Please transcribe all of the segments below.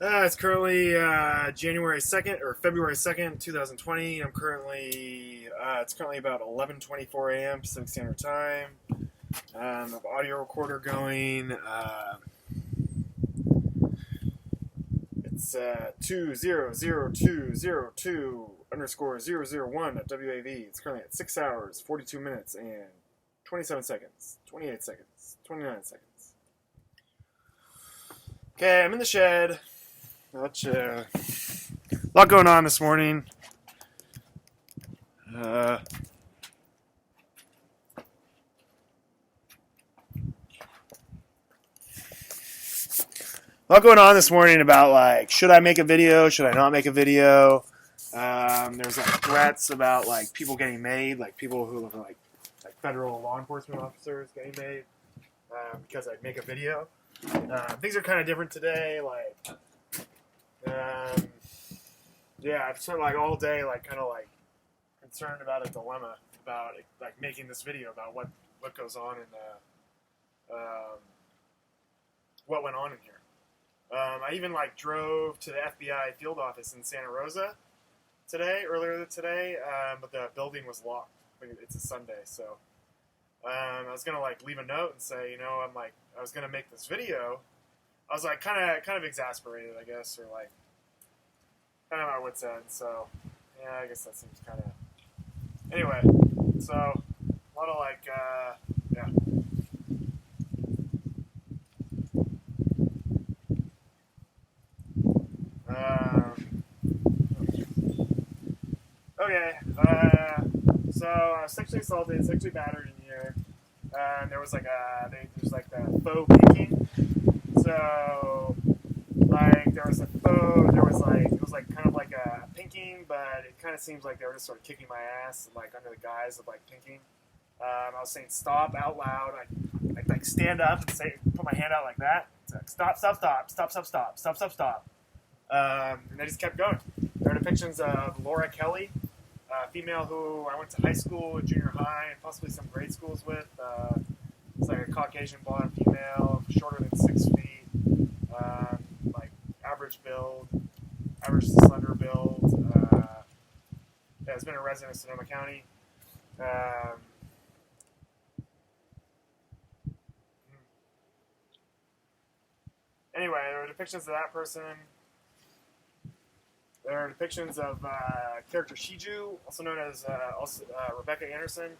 It's currently January 2nd or February 2nd, 2020. It's currently about 11:24 a.m. Pacific Standard Time. I have audio recorder going. It's 200202 underscore 001 at WAV. It's currently at 6 hours, 42 minutes, and 27 seconds, 28 seconds, 29 seconds. Okay, I'm in the shed. A lot going on this morning. A lot going on this morning about, like, should I make a video? Should I not make a video? There's like threats about like people getting made, like people who are like federal law enforcement officers getting made because I make a video. Things are kind of different today. I've spent like all day kind of concerned about a dilemma about like making this video about what goes on in what went on in here. I even drove to the FBI field office in Santa Rosa earlier today, but the building was locked. It's a Sunday, so I was gonna leave a note and say, I was gonna make this video. I was kind of exasperated, I guess, or kind of my wits end. So yeah, I guess that seems kind of. Anyway, so a lot of yeah. Okay, so I was sexually assaulted, sexually battered in here. There was there's the faux pinking. So it was kind of like a pinking, but it kind of seems like they were just sort of kicking my ass under the guise of pinking. I was saying stop out loud. I stand up and put my hand out like that. Stop, stop, stop, stop, stop, stop, stop, stop, stop. And they just kept going. There are depictions of Laura Kelly, a female who I went to high school, junior high, and possibly some grade schools with. It's like a Caucasian blonde female, shorter than 6 feet, average build, average to slender build. Has been a resident of Sonoma County. Anyway, there are depictions of that person. There are depictions of character Shiju, also known as Rebecca Anderson.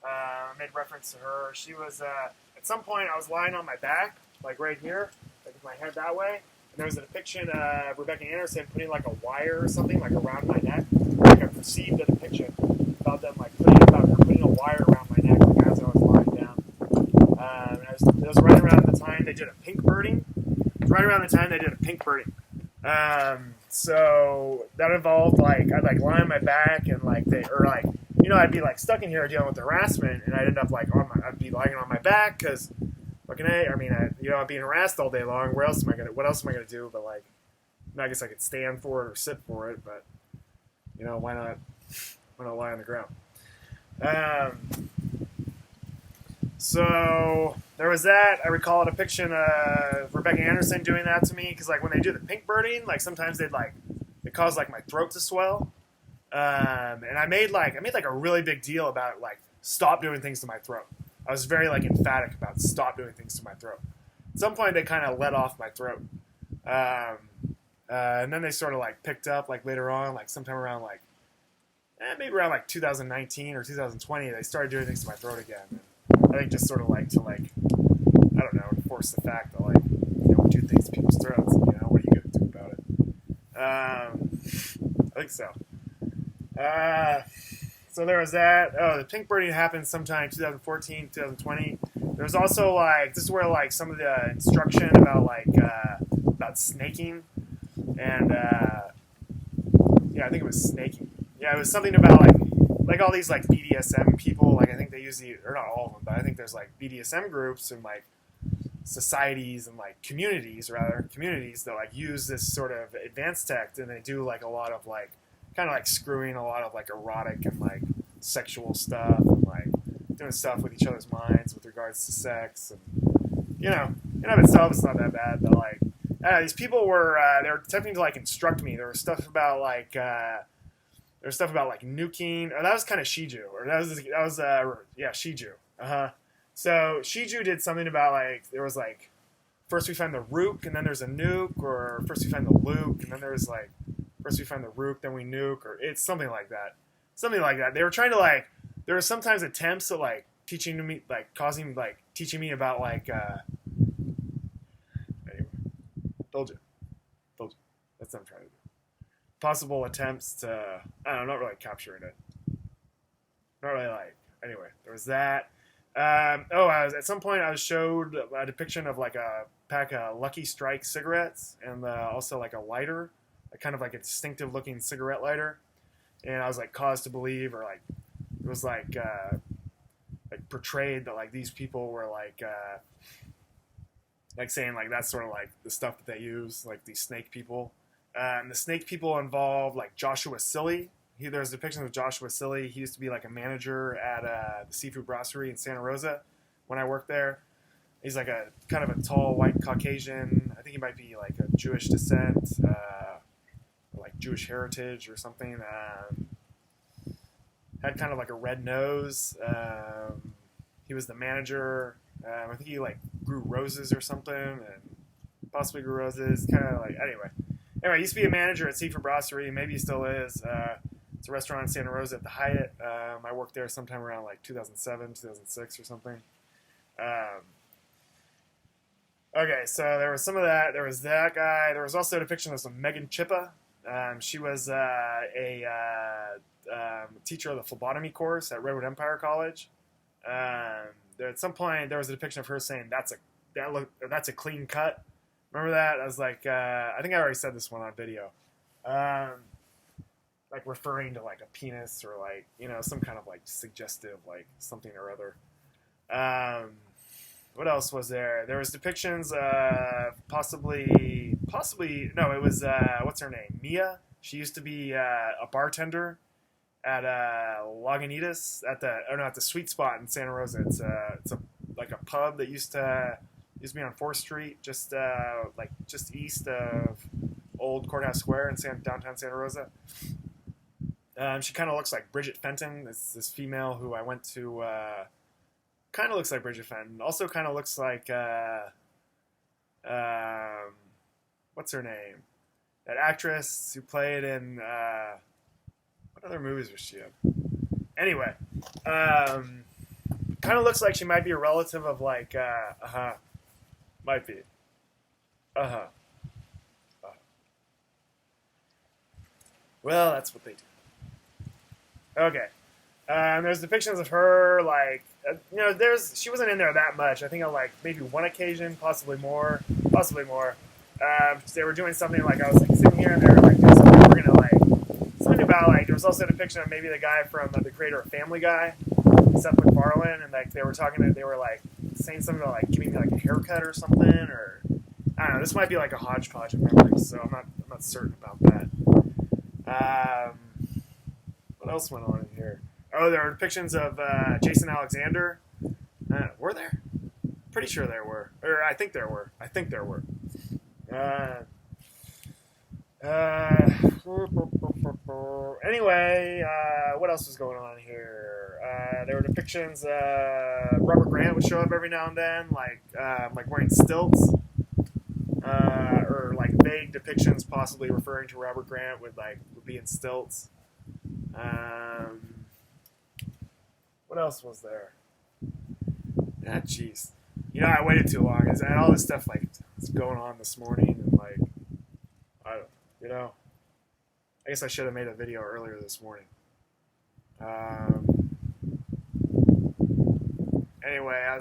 I made reference to her. She was, at some point, I was lying on my back, right here, with my head that way, and there was a depiction of Rebecca Anderson putting a wire or something around my neck. I perceived a depiction about them putting a wire around my neck as I was lying down. And it was right around the time they did a pink birding. So that involved I'd lie on my back and I'd be stuck in here dealing with harassment, and I'd end up I'd be lying on my back because I'm being harassed all day long. What else am I gonna do? But I guess I could stand for it or sit for it, but why not lie on the ground? So there was that. I recall a depiction of Rebecca Anderson doing that to me because when they do the pink birding, sometimes it cause my throat to swell. And I made a really big deal about stop doing things to my throat. I was very emphatic about stop doing things to my throat. At some point they kind of let off my throat, and then they sort of picked up later on, sometime around maybe around 2019 or 2020. They started doing things to my throat again. And I think just sort of I don't know, enforce the fact that we do things to people's throats. What are you gonna do about it? I think so. So there was that. Oh, the pink birding happened sometime 2014, 2020. There was also this is where some of the instruction about snaking and yeah, I think it was snaking. Yeah, it was something about all these BDSM people. I think they use or not all of them, but I think there's BDSM groups and societies and communities that use this sort of advanced tech, and they do a lot of kind of screwing, a lot of erotic and sexual stuff, and doing stuff with each other's minds with regards to sex, and in and of itself it's not that bad, but these people were they were attempting to like instruct me. There was stuff about like nuking. Or that was kind of Shiju, or that was Shiju. So Shiju did something about like there was like first we find the rook and then there's a nuke, or first we find the luke and then there's like first we find the rook then we nuke, or it's something like that. Something like that. They were trying to like there were sometimes attempts at like teaching me about like anyway. Told you. That's what I'm trying to do. Possible attempts to I don't know, not really capturing it. Not really like anyway, there was that. At some point I was showed a depiction of like a pack of Lucky Strike cigarettes and also like a lighter, kind of like a distinctive looking cigarette lighter, and I was like caused to believe, or like it was like portrayed that like these people were like saying like that's sort of like the stuff that they use, like these snake people, and the snake people involved like Joshua Silly. There's depictions of Joshua Silly. He used to be like a manager at the seafood brasserie in Santa Rosa when I worked there. He's like a kind of a tall, white Caucasian. I think he might be like a Jewish descent, or like Jewish heritage or something. Had kind of like a red nose. He was the manager. I think he like grew roses or something, and possibly grew roses. Kind of like anyway, he used to be a manager at Seafood Brasserie. Maybe he still is. It's a restaurant in Santa Rosa at the Hyatt. I worked there sometime around like 2007, 2006 or something. Okay, so there was some of that. There was that guy. There was also a depiction of some Megan Chippa. She was a teacher of the phlebotomy course at Redwood Empire College. At some point, there was a depiction of her saying, that's a clean cut. Remember that? I was like, I think I already said this one on video. Like referring to like a penis or like, some kind of like suggestive, like something or other. What else was there? There was depictions of possibly, no, it was, what's her name? Mia. She used to be a bartender at Lagunitas at the Sweet Spot in Santa Rosa. It's like a pub that used to be on 4th Street, just east of Old Courthouse Square in downtown Santa Rosa. She kind of looks like Bridget Fenton. This female who I went to. Kind of looks like Bridget Fenton. Also kind of looks like, what's her name? That actress who played in, what other movies was she in? Anyway, kind of looks like she might be a relative of like, might be. Well, that's what they do. Okay. There's depictions of her, like, she wasn't in there that much. I think on, like, maybe one occasion, possibly more. They were doing something, like, I was, like, sitting here, and they were, like, doing something, we're gonna, like, something about, like, there was also a depiction of maybe the guy from the creator of Family Guy, Seth MacFarlane, and, like, they were, like, saying something about, like, giving me, like, a haircut or something, or, I don't know, this might be, like, a hodgepodge of memories, so I'm not certain about that. What else went on in here? Oh, there were depictions of Jason Alexander. Were there? Pretty sure there were. Or I think there were. Anyway, what else was going on here? There were depictions. Robert Grant would show up every now and then, like wearing stilts, or like vague depictions, possibly referring to Robert Grant would be in stilts. What else was there? Ah, jeez. I waited too long. I had all this stuff it's going on this morning, and I guess I should have made a video earlier this morning. Anyway,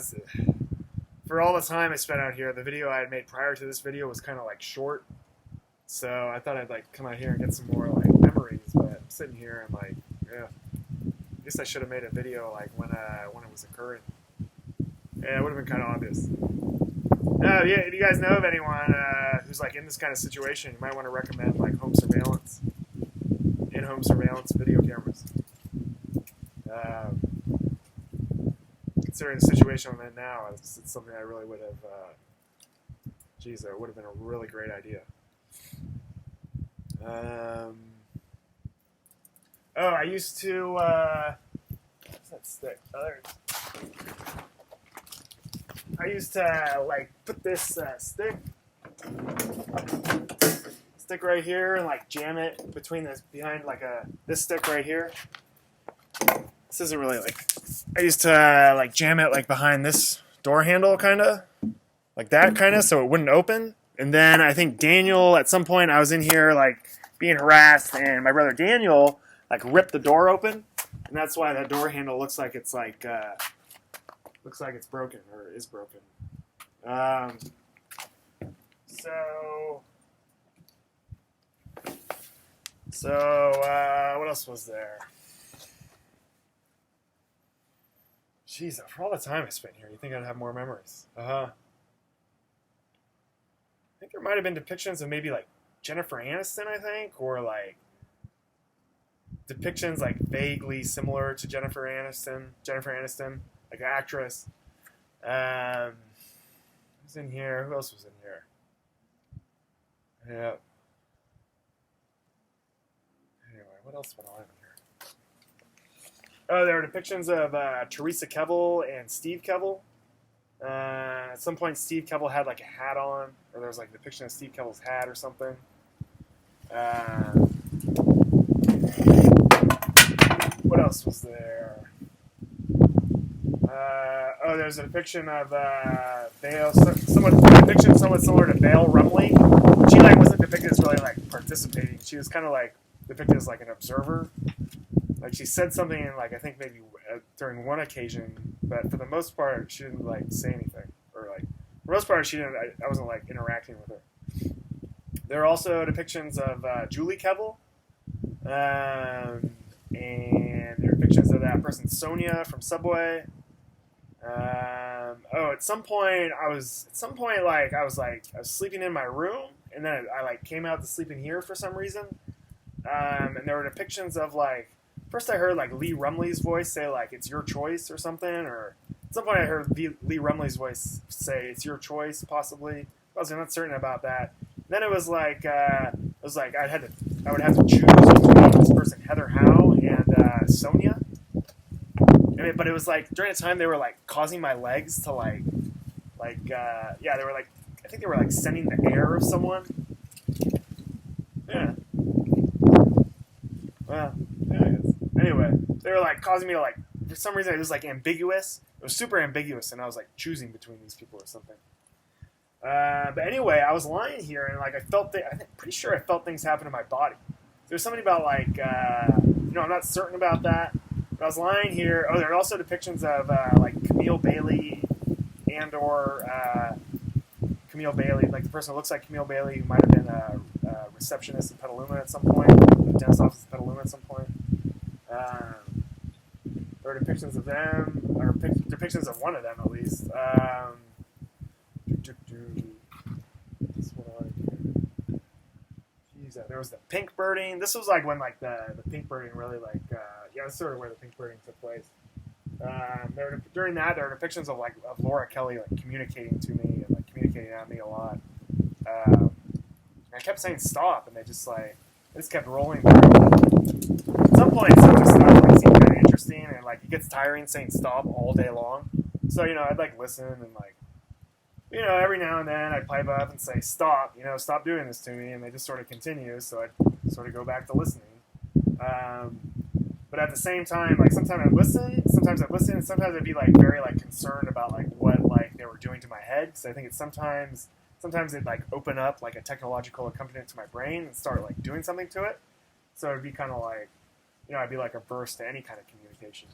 for all the time I spent out here, the video I had made prior to this video was kind of short, so I thought I'd come out here and get some more memories. But I'm sitting here and I guess I should have made a video when it was occurring. Yeah, it would have been kind of obvious. Yeah, if you guys know of anyone who's in this kind of situation, you might want to recommend home surveillance, in-home surveillance video cameras. Considering the situation I'm in now, it's something I really would have Geez, that would have been a really great idea. I used to, what's that stick? I used to, like, put this stick right here and, like, jam it behind, like, this stick right here. This isn't really, like, I used to, like, jam it, like, behind this door handle, kind of. Like that, kind of, so it wouldn't open. And then I think Daniel, at some point, I was in here, like, being harassed, and my brother Daniel, like, ripped the door open. And that's why that door handle looks like it's, like, looks like it's broken, or is broken. What else was there? Jeez, for all the time I spent here, you'd think I'd have more memories. I think there might have been depictions of maybe, like, Jennifer Aniston, I think, or, like, depictions, like, vaguely similar to Jennifer Aniston, like, an actress. Who's in here? Who else was in here? Yeah. Anyway, what else went on in here? Oh, there were depictions of Teresa Kevel and Steve Kevel. At some point, Steve Kevel had, like, a hat on, or there was, like, a depiction of Steve Kevel's hat or something. What else was there? There's a depiction of Vale, somewhat similar to Vale Rumley. She, like, wasn't depicted as really, like, participating. She was kind of, like, depicted as, like, an observer. Like, she said something, like, I think maybe during one occasion, but for the most part, she didn't, like, say anything. Or, like, for the most part, I wasn't, like, interacting with her. There are also depictions of Julie Kevel. And there are depictions of that person, Sonia, from Subway. At some point, I was sleeping in my room, and then I like, came out to sleep in here for some reason. And there were depictions of, like, first I heard, like, Lee Rumley's voice say, like, it's your choice or something, or at some point I heard Lee Rumley's voice say, it's your choice, possibly. I was not certain about that. And then it was like, I would have to choose between this person, Heather Howe, and Sonia. But it was, like, during the time they were, like, causing my legs to, they were, like, I think they were, like, sending the air of someone. Yeah. Well, yeah, I guess. Anyway, they were, like, causing me to, like, for some reason it was, like, ambiguous. It was super ambiguous, and I was, like, choosing between these people or something. But anyway, I was lying here, and, like, I'm pretty sure I felt things happen to my body. There was something about, like, I'm not certain about that. But I was lying here. Oh, there are also depictions of, like, Camille Bailey Camille Bailey, like the person who looks like Camille Bailey, who might have been a receptionist in Petaluma at some point, a dentist office in Petaluma at some point. There are depictions of them, or depictions of one of them at least. There was the pink birding. This was like when like the pink birding really like that's sort of where the pink birding took place. During that there were depictions of Laura Kelly like communicating to me and like communicating at me a lot. I kept saying stop, and they just kept rolling through. At some point, some of the stuff like seemed kind of interesting, and like it gets tiring saying stop all day long. So I'd like listen and like. Every now and then I'd pipe up and say, stop, stop doing this to me, and they just sort of continue, so I'd sort of go back to listening. But at the same time, like, sometimes I'd listen, and sometimes I'd be, like, very, like, concerned about, like, what, like, they were doing to my head, because I think it's sometimes it'd, like, open up, like, a technological accompaniment to my brain and start, like, doing something to it. So it'd be kind of like, I'd be, like, averse to any kind of communication.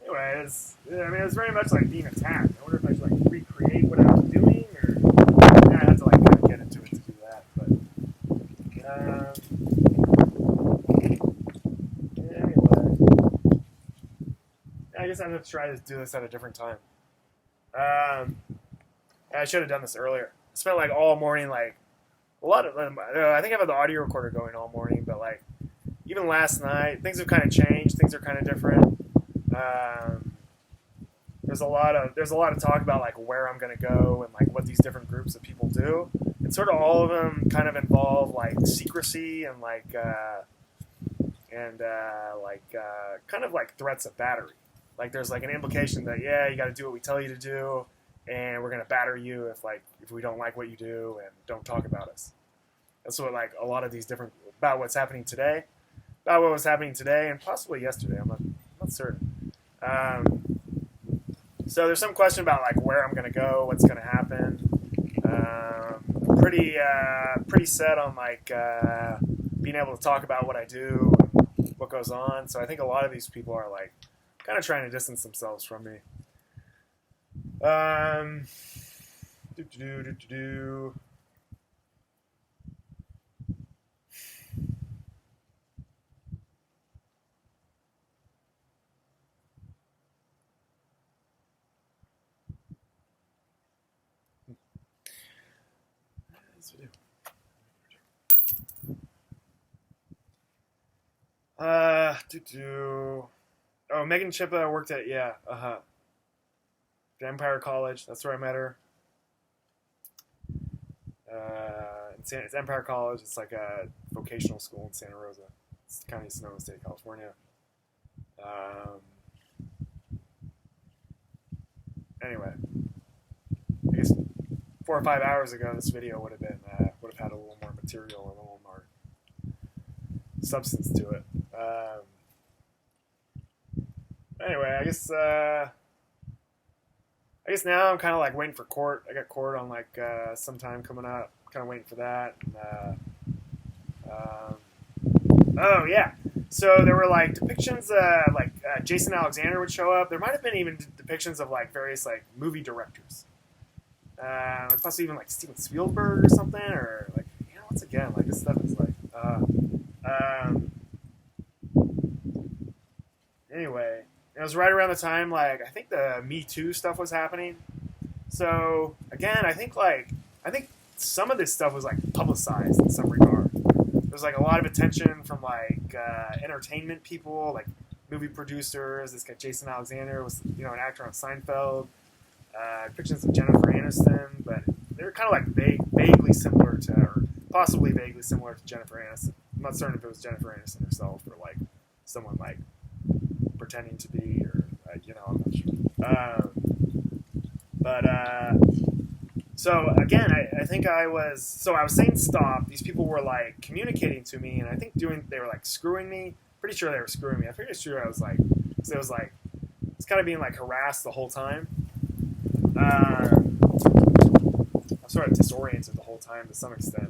Anyways, it was very much like being attacked. I wonder if I should like recreate what I was doing, or I had to like kind of get into it to do that. But anyway, I guess I'm gonna try to do this at a different time. I should have done this earlier. I spent like all morning, like a lot of. I think I have the audio recorder going all morning, but like even last night, things have kind of changed. Things are kind of different. there's a lot of talk about like where I'm gonna go and like what these different groups of people do, and sort of all of them kind of involve like secrecy and kind of like threats of battery. Like there's like an implication that you got to do what we tell you to do, and we're gonna batter you if we don't like what you do, and don't talk about us. That's what like a lot of these different about what was happening today, and possibly yesterday. I'm not certain. So there's some question about like where I'm gonna go, what's gonna happen. I'm pretty set on like being able to talk about what I do and what goes on. So I think a lot of these people are like kind of trying to distance themselves from me. Oh, Megan Chippa worked at Empire College. That's where I met her. It's Empire College. It's like a vocational school in Santa Rosa. It's the county of Sonoma, State of California. Anyway, I guess 4 or 5 hours ago, this video would have had a little more material, a little more substance to it. Anyway, I guess now I'm kind of like waiting for court. I got court on like sometime coming up. Kind of waiting for that. Oh yeah. So there were like depictions, Jason Alexander would show up. There might have been even depictions of like various like movie directors, possibly even like Steven Spielberg or something, or like once again like this stuff is like. Anyway, it was right around the time like I think the Me Too stuff was happening. So again, I think some of this stuff was like publicized in some regard. There's like a lot of attention from like entertainment people, like movie producers. This guy Jason Alexander was an actor on Seinfeld. Pictures of Jennifer Aniston, but they're kind of like vaguely similar to, or possibly vaguely similar to Jennifer Aniston. I'm not certain if it was Jennifer Aniston herself or like someone like pretending to be, or I'm not sure. So again, I think I was saying stop. These people were like communicating to me, and I think they were like screwing me. Pretty sure they were screwing me. I'm pretty sure I was like, because it was kind of being like harassed the whole time. I'm sort of disoriented the whole time to some extent.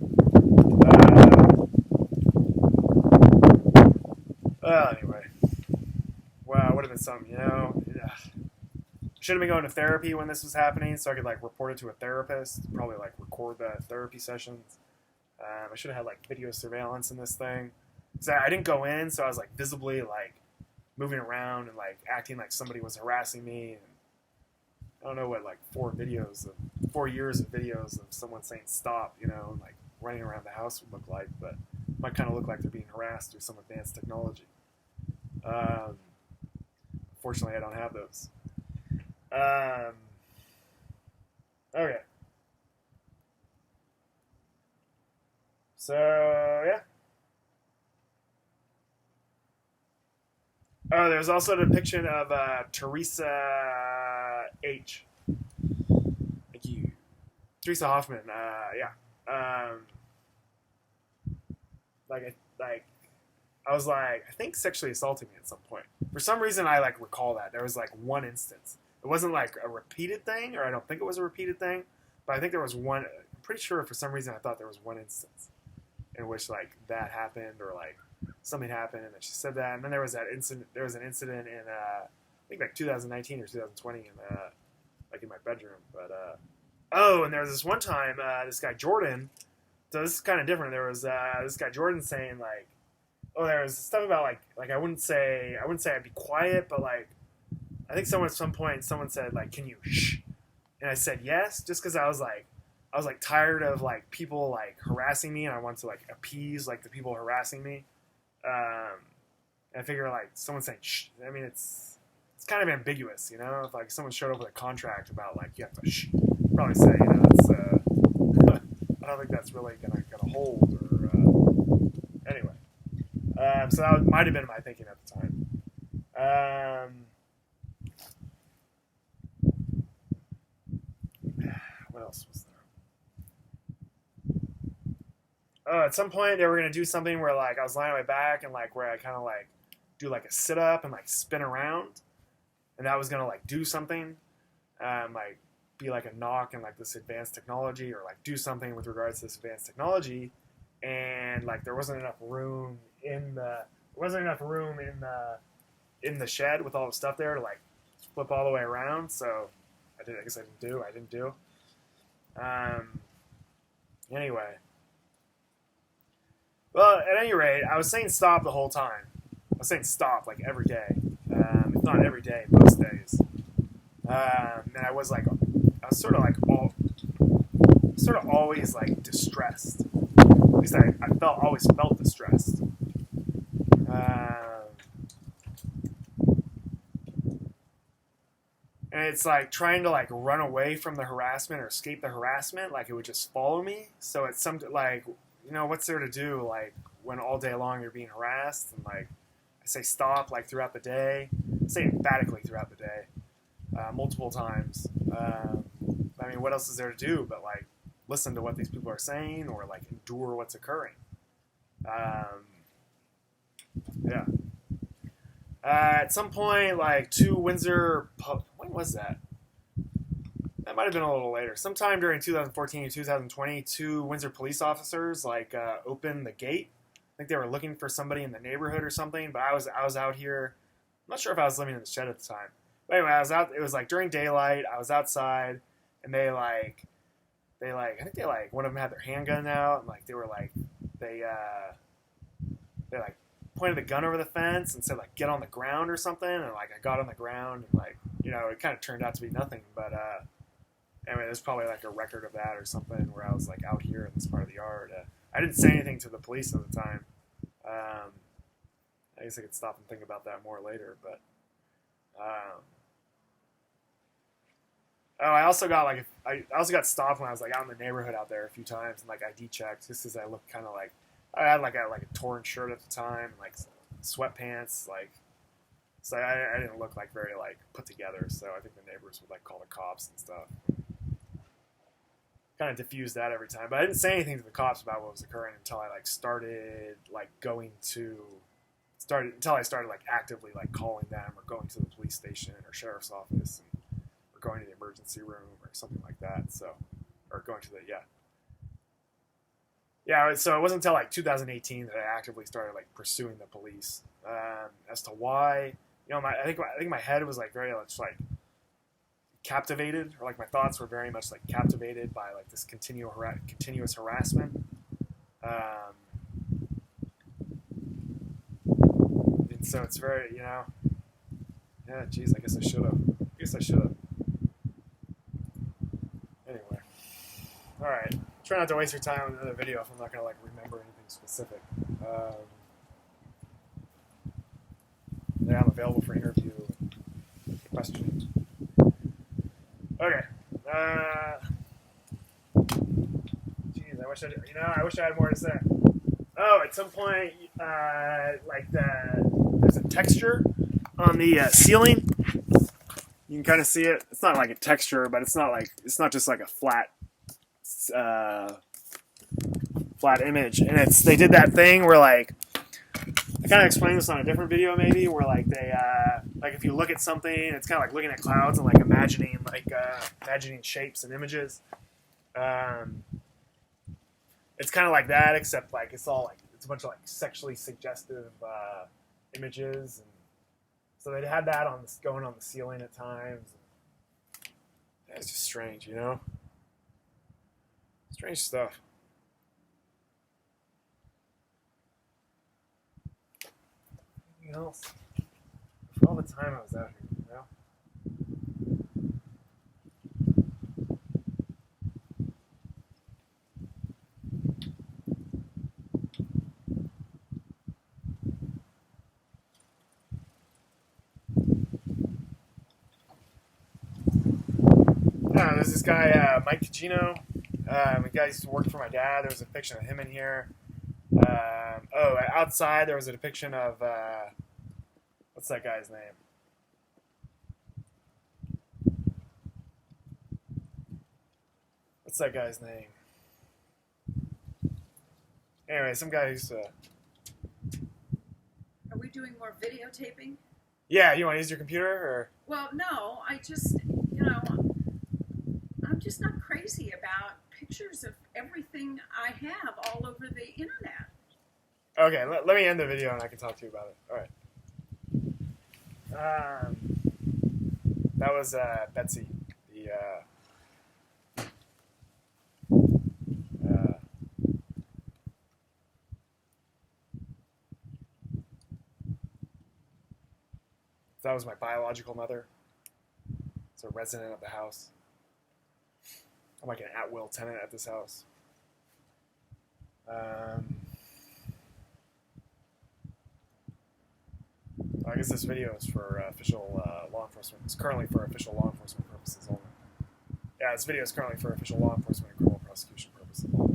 Anyway, wow, would have been something, Should have been going to therapy when this was happening, so I could like report it to a therapist. Probably like record the therapy sessions. I should have had like video surveillance in this thing. So I didn't go in, so I was like visibly like moving around and like acting like somebody was harassing me. And I don't know what like 4 years of videos of someone saying stop, and like running around the house would look like, but it might kind of look like they're being harassed through some advanced technology. Fortunately, I don't have those. Okay. So, yeah. Oh, there's also a depiction of Teresa H. Thank you. Teresa Hoffman, yeah. I was like, I think sexually assaulted me at some point. For some reason, I like recall that. There was like one instance. It wasn't like a repeated thing, or I don't think it was a repeated thing, but I think there was one. I'm pretty sure for some reason I thought there was one instance in which like that happened, or like something happened, and she said that. And then there was that incident. There was an incident in I think like 2019 or 2020 in like in my bedroom. But and there was this one time this guy Jordan. So this is kind of different. There was this guy Jordan saying like, there was stuff about like I wouldn't say I'd be quiet, but like I think at some point someone said like, can you shh? And I said yes, just because I was like tired of like people like harassing me, and I wanted to like appease like the people harassing me. And I figure like someone saying shh, I mean it's it's kind of ambiguous, you know. If like someone showed up with a contract about like you have to probably say, you know, that's I don't think that's really gonna hold. Or anyway, so that might have been my thinking at the time. What else was there? At some point they were gonna do something where like I was lying on my back and like where I kind of like do like a sit up and like spin around, and that was gonna like do something, like be like a knock in like this advanced technology or like do something with regards to this advanced technology, and like there wasn't enough room in the shed with all the stuff there to like flip all the way around. So I didn't do. Anyway. Well, at any rate, I was saying stop the whole time. I was saying stop like every day. If not every day, most days. And I was sort of always like distressed. At least I always felt distressed. And it's like trying to like run away from the harassment or escape the harassment, like it would just follow me. So it's something like, you know, what's there to do like when all day long you're being harassed? And like I say stop like throughout the day. I say emphatically throughout the day, multiple times. I mean, what else is there to do but like listen to what these people are saying or like endure what's occurring? Yeah. At some point, like when was that? That might have been a little later. Sometime during 2014 and 2020, 2 Windsor police officers like opened the gate. I think they were looking for somebody in the neighborhood or something. But I was out here. I'm not sure if I was living in the shed at the time. But anyway, I was out. It was like during daylight. I was outside, and they I think one of them had their handgun out, and like they pointed the gun over the fence and said like get on the ground or something, and like I got on the ground and like, you know, it kind of turned out to be nothing, but anyway, there's probably like a record of that or something where I was like out here in this part of the yard. I didn't say anything to the police at the time. I guess I could stop and think about that more later, but I also got stopped when I was like out in the neighborhood out there a few times and like ID checked just because I looked kind of like I had like a torn shirt at the time and like sweatpants, like so I didn't look like very like put together, so I think the neighbors would like call the cops and stuff. Kind of diffused that every time, but I didn't say anything to the cops about what was occurring until I like started like actively like calling them or going to the police station or sheriff's office or going to the emergency room or something like that. So, or going to the so it wasn't until like 2018 that I actively started like pursuing the police. As to why, you know, I think my head was like very much like captivated, or like my thoughts were very much like captivated by like this continuous harassment. And so it's very, you know, yeah, geez, I guess I should have. Anyway, all right. Try not to waste your time on another video if I'm not going to like remember anything specific. Yeah, I'm available for interview and questioning. Okay. Geez, I wish I had more to say. Oh, at some point, there's a texture on the ceiling. You can kind of see it. It's not like a texture, but it's not just like a flat image, and they did that thing where like I kind of explained this on a different video maybe, where like they like if you look at something, it's kind of like looking at clouds and like imagining shapes and images. It's kind of like that, except like it's a bunch of like sexually suggestive images, and so they had that going on the ceiling at times. It's just strange, you know. Strange stuff. Anything else? For all the time I was out here, you know? there's this guy, Mike Cugino. The guy used to work for my dad. There was a depiction of him in here. Outside there was a depiction of, what's that guy's name? What's that guy's name? Anyway, some guy who's... Are we doing more videotaping? Yeah, you want to use your computer? Or? Well, no, I just, I'm just not crazy about pictures of everything I have all over the internet. Okay, let me end the video and I can talk to you about it. All right. That was Betsy, the... that was my biological mother. It's a resident of the house. I'm like an at-will tenant at this house. I guess this video is for official law enforcement. It's currently for official law enforcement purposes only. Yeah, this video is currently for official law enforcement and criminal prosecution purposes only.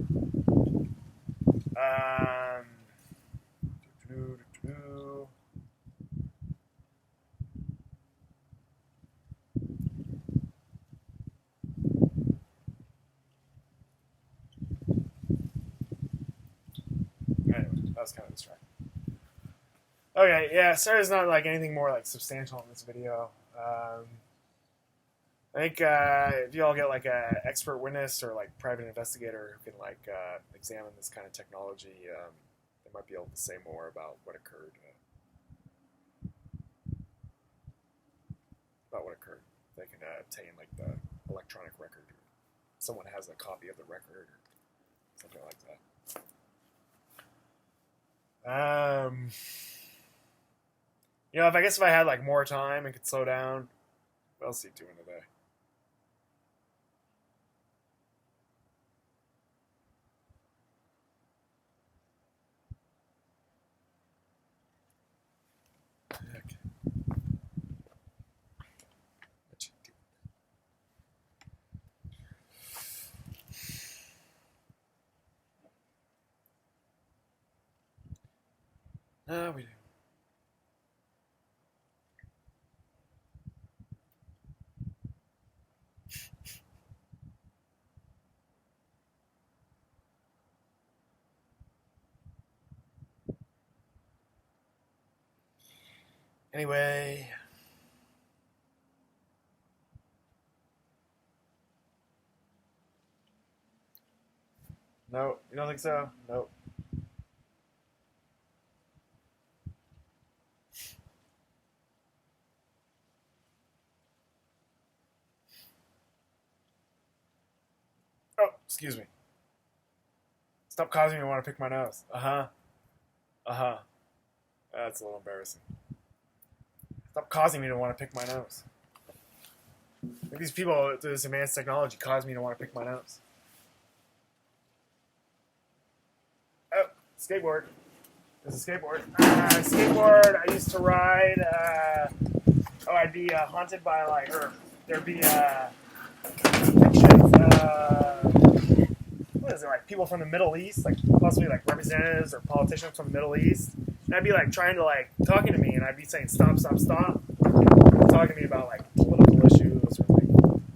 That was kind of distracting. Okay, yeah, sorry there's not like anything more like substantial in this video. I think if you all get like an expert witness or like private investigator who can like examine this kind of technology, they might be able to say more about what occurred. They can obtain like the electronic record, or someone has a copy of the record, or something like that. If I had like more time and could slow down, what else are you doing today? Okay. We do. Anyway. No, you don't think so? Nope. Oh, excuse me. Stop causing me to want to pick my nose. That's a little embarrassing. Stop causing me to want to pick my nose. Like these people through this advanced technology cause me to want to pick my nose. Oh, skateboard. There's a skateboard. Skateboard I used to ride. I'd be haunted by there'd be depictions. What is it, like people from the Middle East, like possibly like representatives or politicians from the Middle East, and I'd be like trying to like talking to me, and I'd be saying stop, stop, stop, talking to me about like political issues or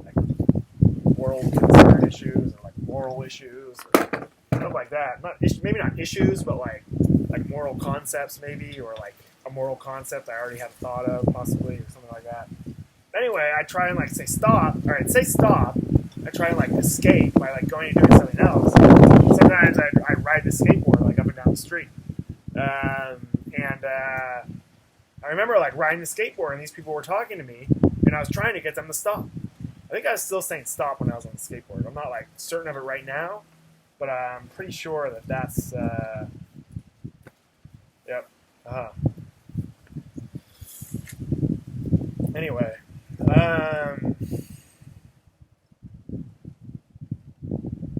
like world concern issues or like moral issues or stuff like that. Maybe not issues, but like moral concepts maybe, or like a moral concept I already had thought of possibly or something like that. Anyway, I try and like say stop, or I'd say stop. I try and like escape by like going and doing something else. Sometimes I ride the skateboard like up and down the street, and I remember like riding the skateboard and these people were talking to me, and I was trying to get them to stop. I think I was still saying stop when I was on the skateboard. I'm not like certain of it right now, but I'm pretty sure that that's yep. Anyway.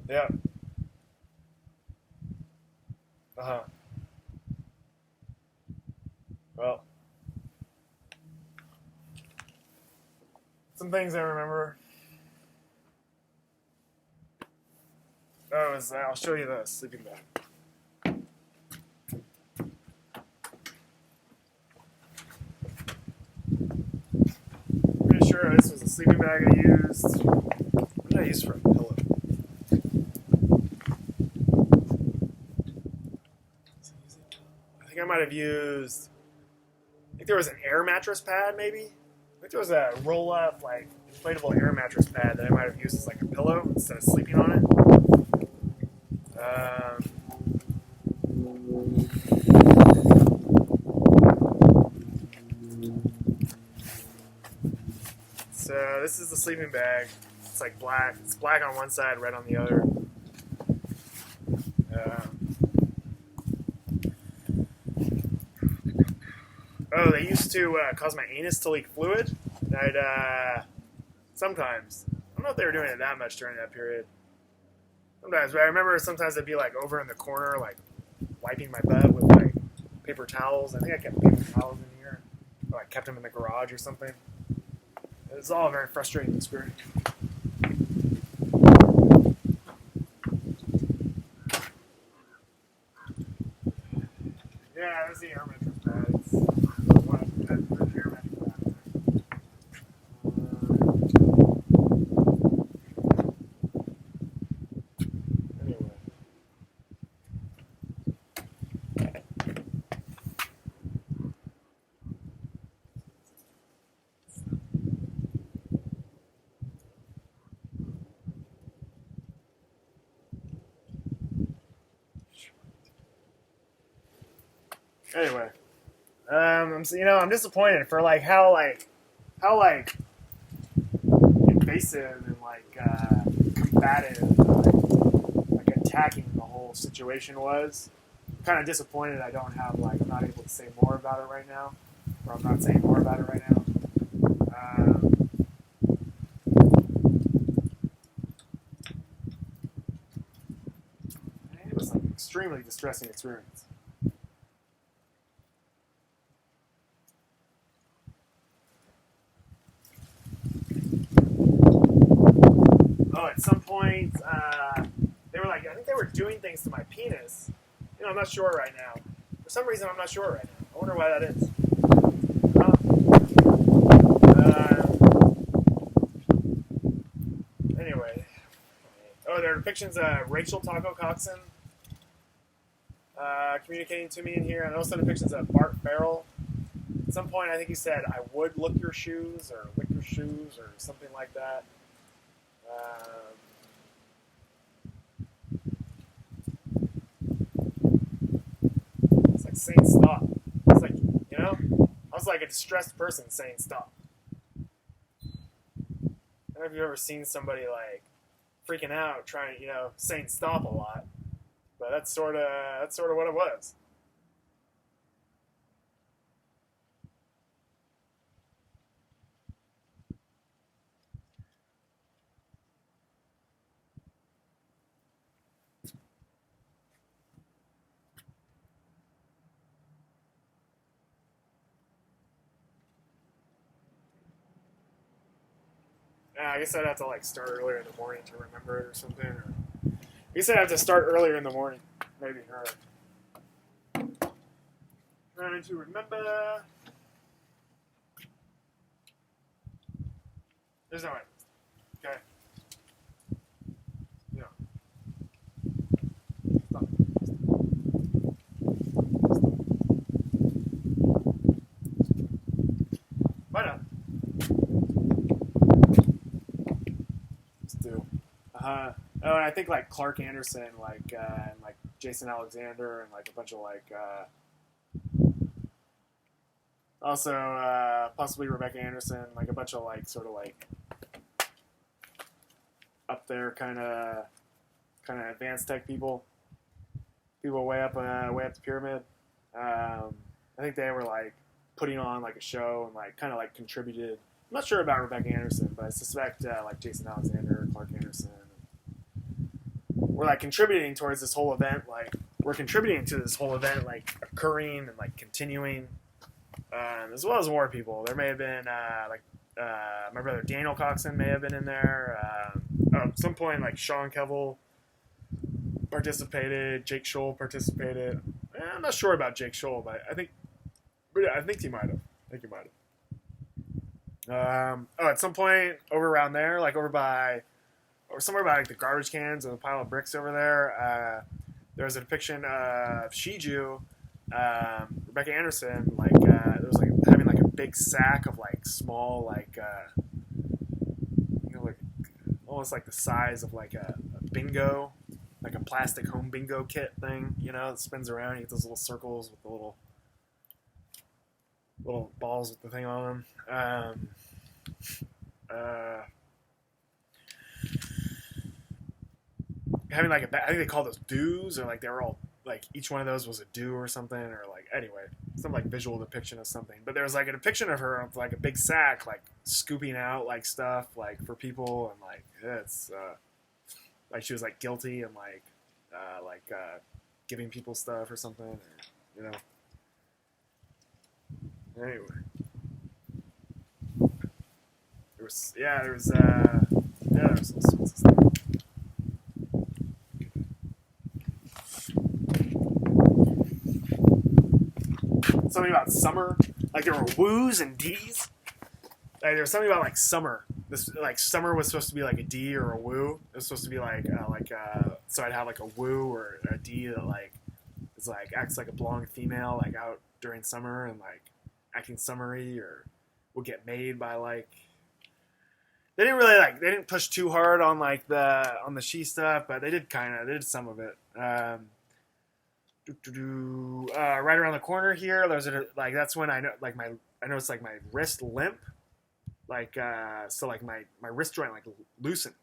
Yeah. Well, some things I remember. I'll show you the sleeping bag. Pretty sure this was a sleeping bag I used. What did I use for a pillow? I think I might have used. I think there was an air mattress pad, maybe. I think there was a roll-up, like inflatable air mattress pad that I might have used as like a pillow instead of sleeping on it. So this is the sleeping bag. It's like black. It's black on one side, red on the other. They used to cause my anus to leak fluid. Sometimes. I don't know if they were doing it that much during that period. Sometimes, but I remember sometimes they'd be like over in the corner, like wiping my butt with like paper towels. I think I kept paper towels in here, or I kept them in the garage or something. It was all a very frustrating experience. Yeah, there's the air mattress pads. One of the air mattress pads. Anyway. Anyway, I'm disappointed for how invasive and combative, like attacking the whole situation was. I'm kind of disappointed I'm not able to say more about it right now, or I'm not saying more about it right now. It was an extremely distressing experience. At some point, they were I think they were doing things to my penis. I'm not sure right now. For some reason, I'm not sure right now. I wonder why that is. Anyway. There are depictions of Rachel Taco Coxon communicating to me in here, and also depictions of Bart Farrell. At some point, I think he said, "I would lick your shoes," or "lick your shoes," or something like that. It's like saying stop. It's like, I was like a distressed person saying stop. I don't know if you've ever seen somebody freaking out, trying, saying stop a lot, but that's sort of what it was. I guess I'd have to start earlier in the morning to remember it or something. Or I guess I'd have to start earlier in the morning, maybe. Or trying to remember. There's no way. Okay. Yeah. Stop. Why not? And I think Clark Anderson, and Jason Alexander, and a bunch of also possibly Rebecca Anderson, a bunch of up there kind of advanced tech people way up the pyramid. I think they were putting on a show and kind of contributed. I'm not sure about Rebecca Anderson, but I suspect Jason Alexander, Clark Anderson, we're contributing towards this whole event. We're contributing to this whole event occurring and continuing, as well as more people. There may have been my brother Daniel Coxon may have been in there. At some point Sean Kevel participated. Jake Scholl participated. I'm not sure about Jake Scholl, but I think he might have. At some point over around there, like or somewhere by like the garbage cans and the pile of bricks over there was a depiction of Shiju, Rebecca Anderson, like there was like having like a big sack of like small like like almost like the size of like a bingo, like a plastic home bingo kit thing, that spins around. You get those little circles with the little balls with the thing on them. Having like I think they call those doos, or like they were all like each one of those was a do or something, or like anyway, some like visual depiction of something. But there was like a depiction of her with like a big sack, like scooping out like stuff like for people, and like it's like she was like guilty and like giving people stuff or something, or, Anyway, there was all sorts of stuff. Something about summer, like there were woos and D's. Like there was something about like summer. This like summer was supposed to be like a D or a woo. It was supposed to be like so I'd have like a woo or a D that like is like acts like a blonde female like out during summer and like acting summery, or would get made by like they didn't push too hard on like on the she stuff, but they did some of it. Right around the corner here, there's like that's when I noticed like my wrist limp, like so like my wrist joint like loosened,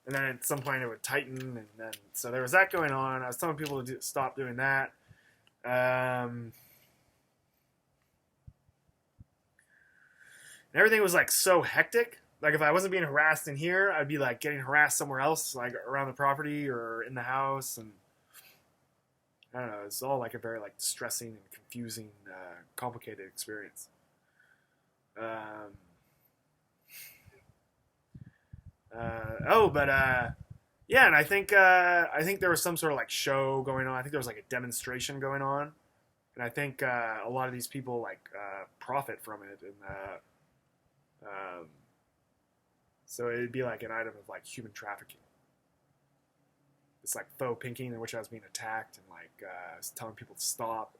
and then at some point it would tighten, and then so there was that going on. I was telling people to stop doing that. And everything was like so hectic. Like if I wasn't being harassed in here, I'd be like getting harassed somewhere else, like around the property or in the house, and I don't know. It's all like a very like distressing and confusing, complicated experience. Yeah, and I think there was some sort of like show going on. I think there was like a demonstration going on, and I think a lot of these people like profit from it, and so it'd be like an item of like human trafficking. It's like faux pinking in which I was being attacked, and like I was telling people to stop.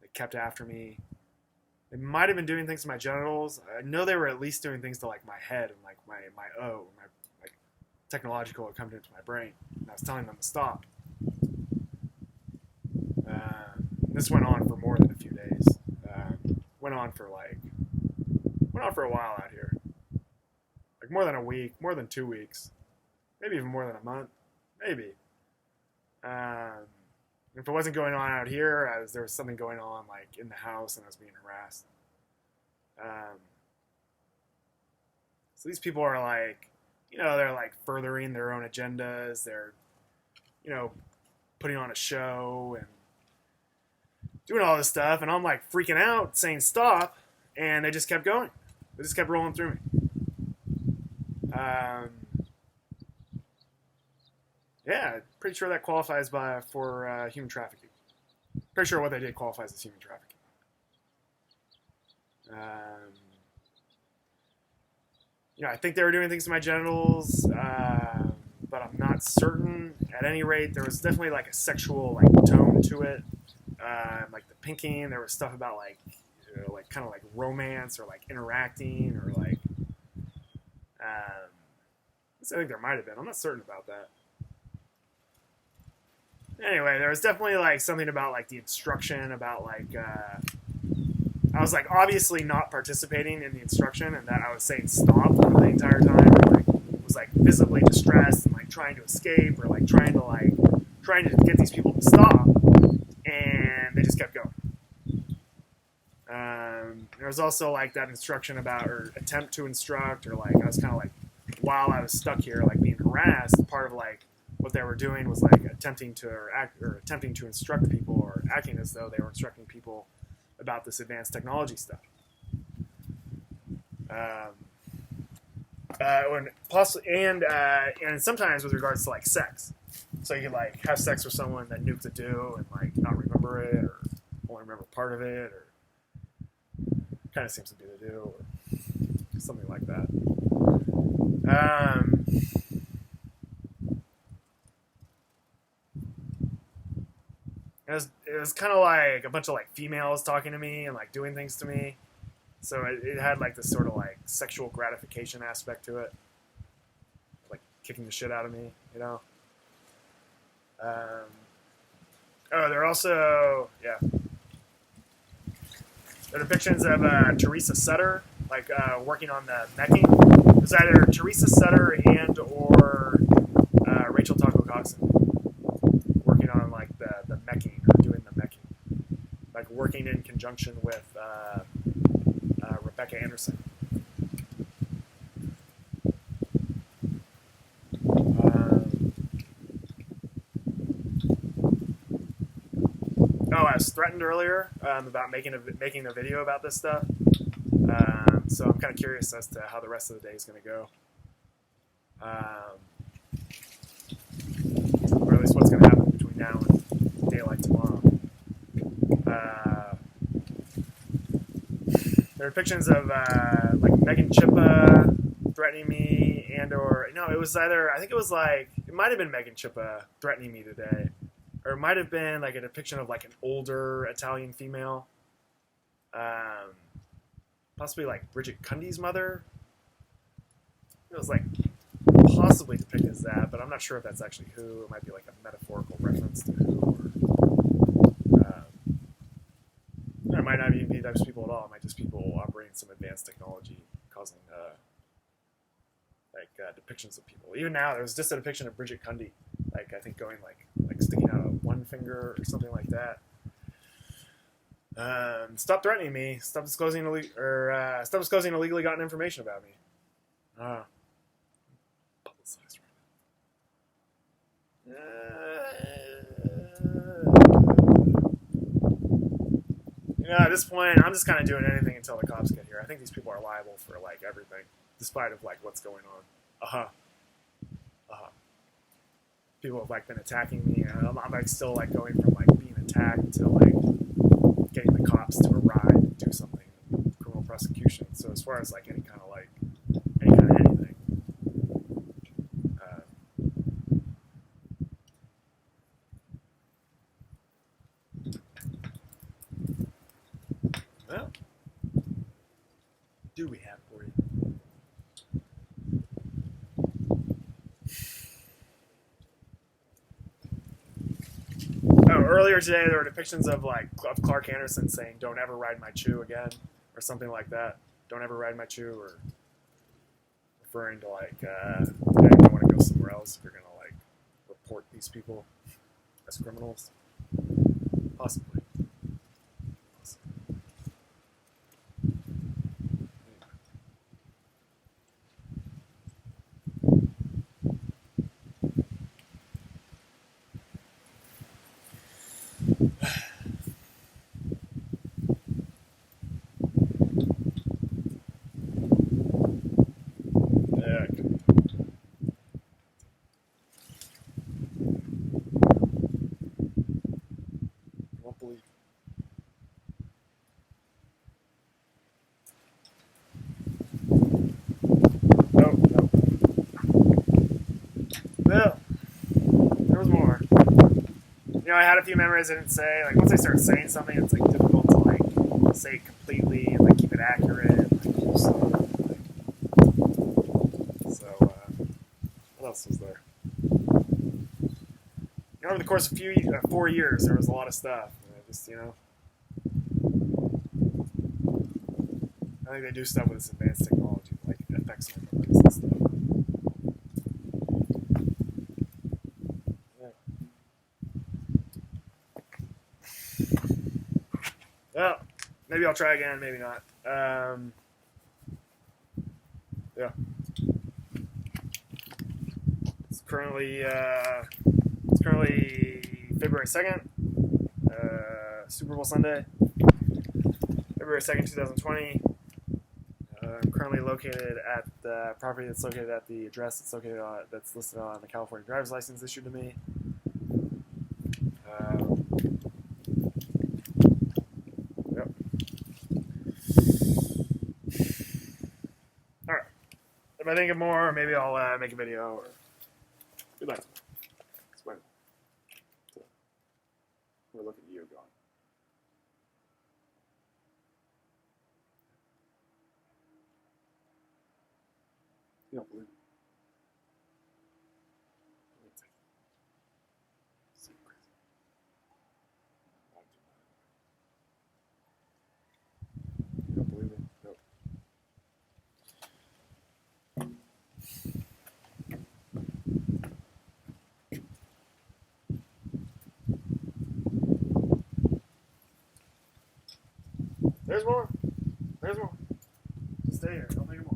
They kept after me. They might have been doing things to my genitals. I know they were at least doing things to like my head and like my like technological equipment into my brain. And I was telling them to stop. This went on for more than a few days. Went on for a while out here. Like more than a week, more than 2 weeks, maybe even more than a month, maybe. If it wasn't going on out here, there was something going on like in the house, and I was being harassed. So these people are like, they're like furthering their own agendas. They're, putting on a show and doing all this stuff, and I'm like freaking out, saying stop, and they just kept going. They just kept rolling through me. Yeah, pretty sure that qualifies for human trafficking. Pretty sure what they did qualifies as human trafficking. I think they were doing things to my genitals, but I'm not certain. At any rate, there was definitely like a sexual like tone to it, like the pinking. There was stuff about like kind of like romance or like interacting or like. I think there might have been. I'm not certain about that. Anyway, there was definitely like something about like the instruction about like I was like obviously not participating in the instruction, and that I was saying stop the entire time, or like was like visibly distressed and like trying to escape, or like trying to get these people to stop, and they just kept going. There was also like that instruction about, or attempt to instruct, or like I was kind of like, while I was stuck here like being harassed, part of like what they were doing was like attempting to instruct people, or acting as though they were instructing people about this advanced technology stuff. And sometimes with regards to like sex, so you can like have sex with someone that nuked a do and like not remember it or only remember part of it, or kind of seems to be the do, or something like that. It was kind of like a bunch of like females talking to me and like doing things to me. So it had like this sort of like sexual gratification aspect to it, like kicking the shit out of me, you know. There are also there are depictions of Teresa Sutter, like working on the meching. It was either Teresa Sutter and or Rachel Taco Coxon working on like the meching, or doing the meching, like working in conjunction with Rebecca Anderson. I was threatened earlier about making a video about this stuff. So I'm kind of curious as to how the rest of the day is going to go. Or at least what's going to happen between now and daylight tomorrow. There are depictions of like Megan Chippa threatening me, and or no, it was either, I think it was like, it might have been Megan Chippa threatening me today, or it might have been like a depiction of like an older Italian female, possibly like Bridget Cundy's mother. It was like possibly depicted as that, but I'm not sure if that's actually who. It might be like a metaphorical reference to who, or it might not even be those people at all. It might just be people operating some advanced technology causing depictions of people. Even now, there was just a depiction of Bridget Cundy, like I think going like sticking out one finger or something like that. Stop threatening me. Stop disclosing illegally gotten information about me. Publicized right now. At this point, I'm just kind of doing anything until the cops get here. I think these people are liable for like everything, despite of like what's going on. People have like been attacking me, and I'm like still like going from like being attacked to like getting the cops to arrive and do something, criminal prosecution. So as far as like any kind of anything. Well, do we have for you? Earlier today, there were depictions of Clark Anderson saying, "Don't ever ride my chew again," or something like that. "Don't ever ride my chew," or referring to like, you want to go somewhere else if you're gonna like report these people as criminals, possibly. Well, there was more. I had a few memories I didn't say. Like once I start saying something, it's like difficult to like say it completely and like keep it accurate. What else was there? Over the course of 4 years, there was a lot of stuff. I think they do stuff with this advanced technology, like it affects my memories and stuff. Well, maybe I'll try again, maybe not. It's currently February 2nd, Super Bowl Sunday, February 2nd, 2020. I'm currently located at the property that's located at the address that's located on, that's listed on the California driver's license issued to me. Yep. All right. If I think of more, maybe I'll make a video or good luck. Explain. So, we'll look at you going. You don't believe me. You don't believe me? Nope. There's more. There's more. Just stay here. Don't make it more.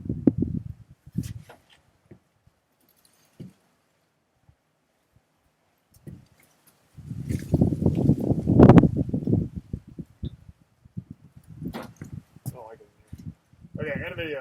I don't like it in here. Okay, end of video.